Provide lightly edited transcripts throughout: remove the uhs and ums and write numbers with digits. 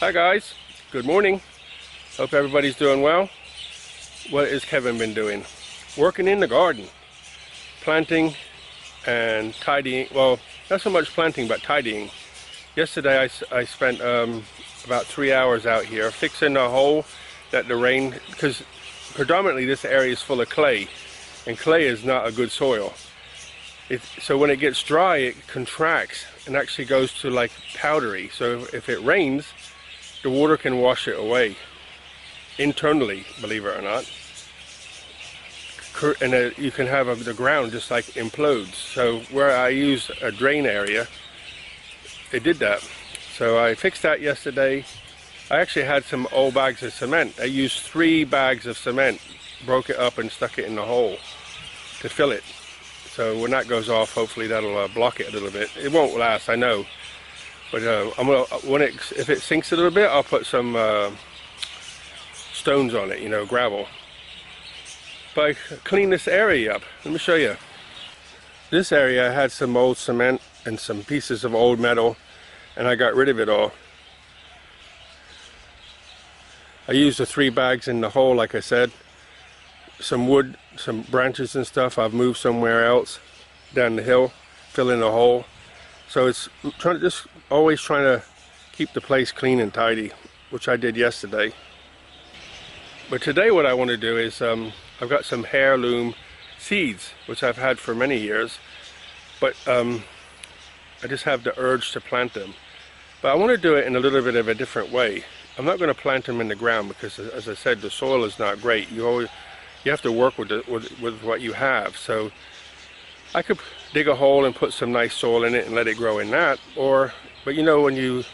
Hi guys, good morning. Hope everybody's doing well. What has Kevin been doing? Working in the garden, planting and tidying. Well, not so much planting, but tidying. Yesterday I spent about 3 hours out here fixing a hole that the rain, because predominantly this area is full of clay, and clay is not a good soil. So when it gets dry, it contracts and actually goes to like powdery. So if it rains, the water can wash it away internally, believe it or not. And you can have the ground just like implodes. So where I used a drain area, it did that. So I fixed that yesterday. I actually had some old bags of cement. I used 3 bags of cement, broke it up and stuck it in the hole to fill it. So when that goes off, hopefully that'll block it a little bit. It won't last, I know. But I'm gonna, if it sinks a little bit, I'll put some stones on it, you know, gravel. But I clean this area up. Let me show you. This area had some old cement and some pieces of old metal, and I got rid of it all. I used the 3 bags in the hole, like I said. Some wood, some branches and stuff I've moved somewhere else down the hill, fill in the hole. So it's always trying to keep the place clean and tidy, which I did yesterday. But today what I want to do is I've got some heirloom seeds, which I've had for many years, but I just have the urge to plant them. But I want to do it in a little bit of a different way. I'm not going to plant them in the ground because, as I said, the soil is not great. You have to work with what you have. So I could dig a hole and put some nice soil in it and let it grow in that. But you know, when you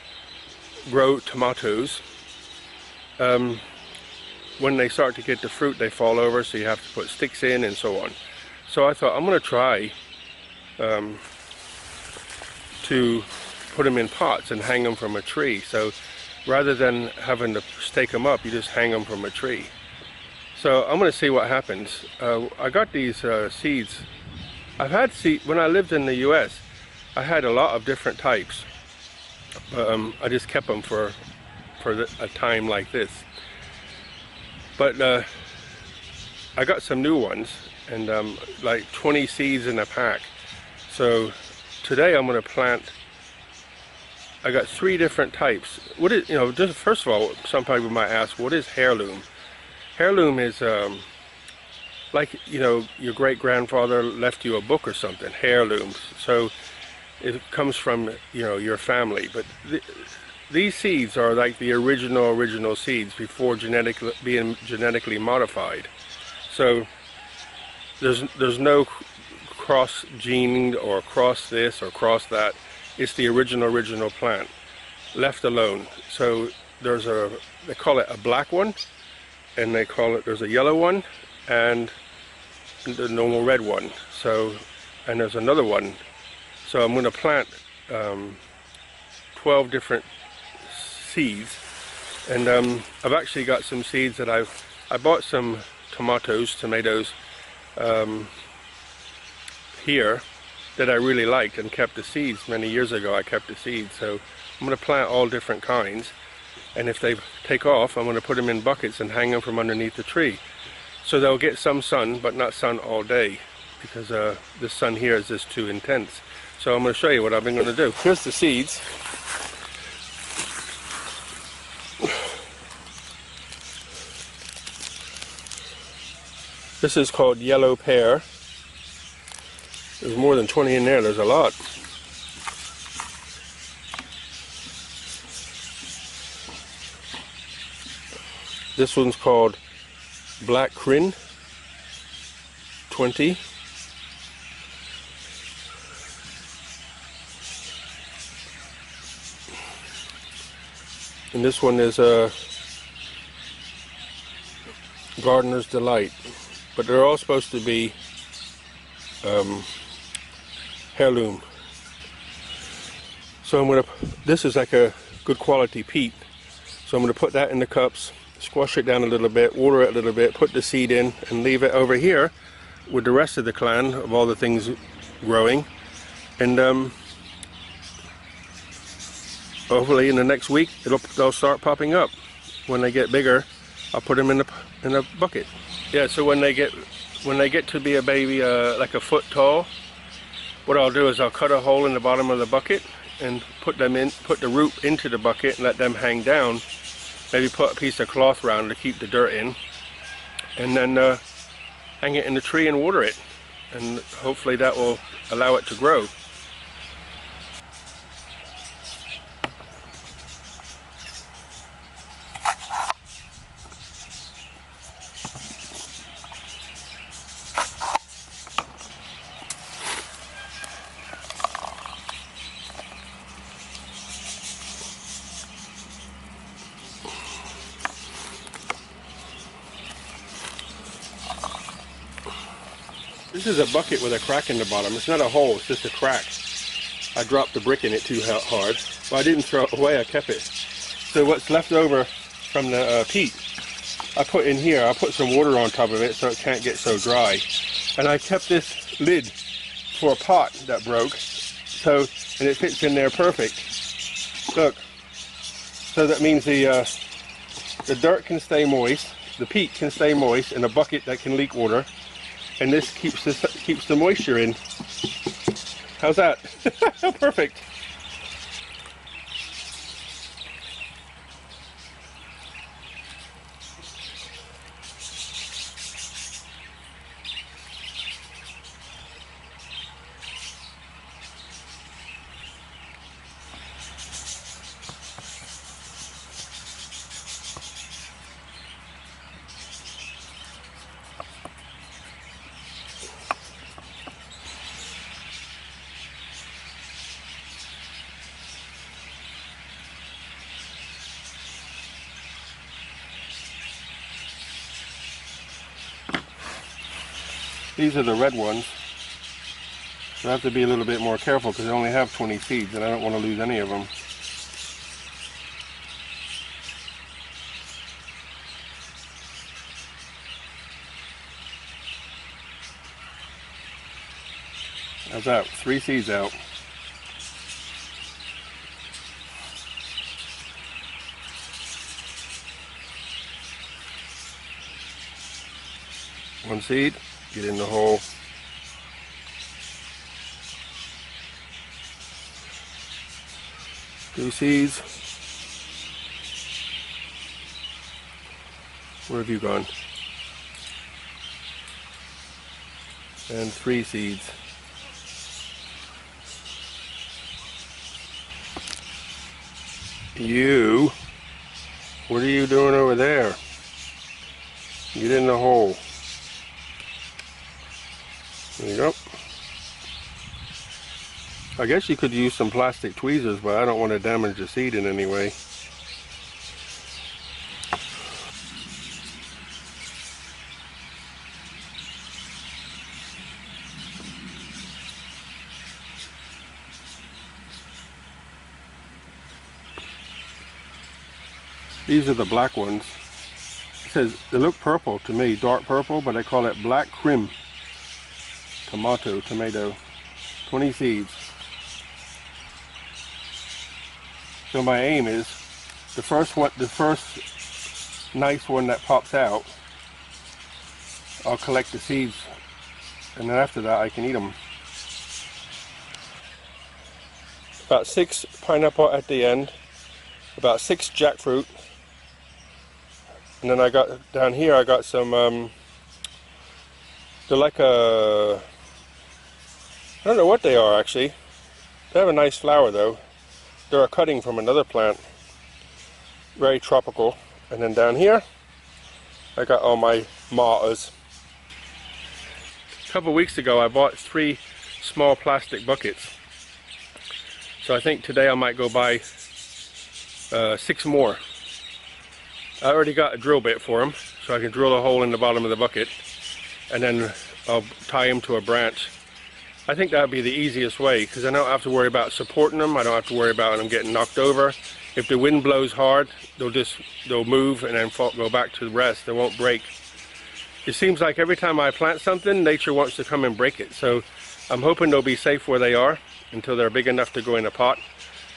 grow tomatoes, when they start to get the fruit, they fall over, so you have to put sticks in and so on. So I thought I'm going to try to put them in pots and hang them from a tree. So rather than having to stake them up, you just hang them from a tree. So I'm going to see what happens. I got these seeds. I've had seeds when I lived in the US. I had a lot of different types. I just kept them for a time like this. But I got some new ones, and like 20 seeds in a pack. So today I'm going to plant. I got 3 different types. What is, you know, just first of all, some people might ask, what is heirloom? Heirloom is like, you know, your great-grandfather left you a book or something, heirlooms. So it comes from, you know, your family. But these seeds are like the original seeds before being genetically modified. So there's no cross gening or cross this or cross that. It's the original plant, left alone. So they call it a black one, and there's a yellow one, and the normal red one. So, and there's another one. So I'm going to plant 12 different seeds, and I've actually got some seeds that I bought some tomatoes here that I really liked and kept the seeds. Many years ago I kept the seeds. So I'm going to plant all different kinds, and if they take off, I'm going to put them in buckets and hang them from underneath the tree. So they'll get some sun, but not sun all day, because the sun here is just too intense. So I'm going to show you what I've been going to do. Here's the seeds. This is called yellow pear. There's more than 20 in there. There's a lot. This one's called Black Crin 20. And this one is a Gardener's Delight. But they're all supposed to be heirloom. So I'm going to, this is like a good quality peat. So I'm going to put that in the cups, squash it down a little bit, water it a little bit, put the seed in, and leave it over here with the rest of the clan of all the things growing. And I'm hopefully in the next week they'll start popping up. When they get bigger, I'll put them in a bucket. Yeah, so when they get to be a baby like a foot tall, what I'll do is I'll cut a hole in the bottom of the bucket and put the root into the bucket and let them hang down. Maybe put a piece of cloth around to keep the dirt in, and then hang it in the tree and water it, and hopefully that will allow it to grow. This is a bucket with a crack in the bottom. It's not a hole, it's just a crack. I dropped the brick in it too hard. Well, I didn't throw it away, I kept it. So what's left over from the peat, I put in here. I put some water on top of it so it can't get so dry. And I kept this lid for a pot that broke, and it fits in there perfect. Look, so that means the dirt can stay moist, the peat can stay moist in a bucket that can leak water. And this keeps the moisture in. How's that? Perfect. These are the red ones. So I have to be a little bit more careful because I only have 20 seeds and I don't want to lose any of them. How's that? 3 seeds out. One seed. Get in the hole. Two seeds. Where have you gone? And 3 seeds. You, what are you doing over there? Get in the hole. There you go. I guess you could use some plastic tweezers, but I don't want to damage the seed in any way. These are the black ones. It says they look purple to me, dark purple, but I call it black crim tomato. 20 seeds. So my aim is the first nice one that pops out, I'll collect the seeds, and then after that I can eat them. About 6 pineapple at the end, about 6 jackfruit, and then I got down here I got some they're like a, I don't know what they are actually. They have a nice flower though. They're a cutting from another plant. Very tropical. And then down here, I got all my tomatoes. A couple weeks ago I bought 3 small plastic buckets. So I think today I might go buy 6 more. I already got a drill bit for them, so I can drill a hole in the bottom of the bucket. And then I'll tie them to a branch. I think that would be the easiest way because I don't have to worry about supporting them. I don't have to worry about them getting knocked over. If the wind blows hard, they'll move and then go back to the rest. They won't break. It seems like every time I plant something, nature wants to come and break it. So I'm hoping they'll be safe where they are until they're big enough to go in a pot.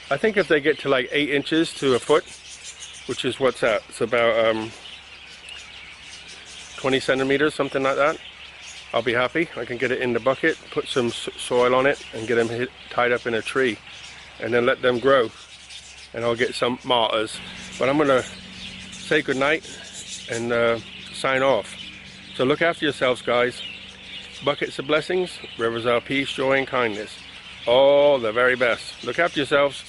I think if they get to like 8 inches to a foot, which is what's that? It's about 20 centimeters, something like that. I'll be happy. I can get it in the bucket, put some soil on it, and get them tied up in a tree, and then let them grow. And I'll get some martyrs. But I'm gonna say goodnight and sign off. So look after yourselves, guys. Buckets of blessings, rivers of peace, joy, and kindness. All the very best. Look after yourselves.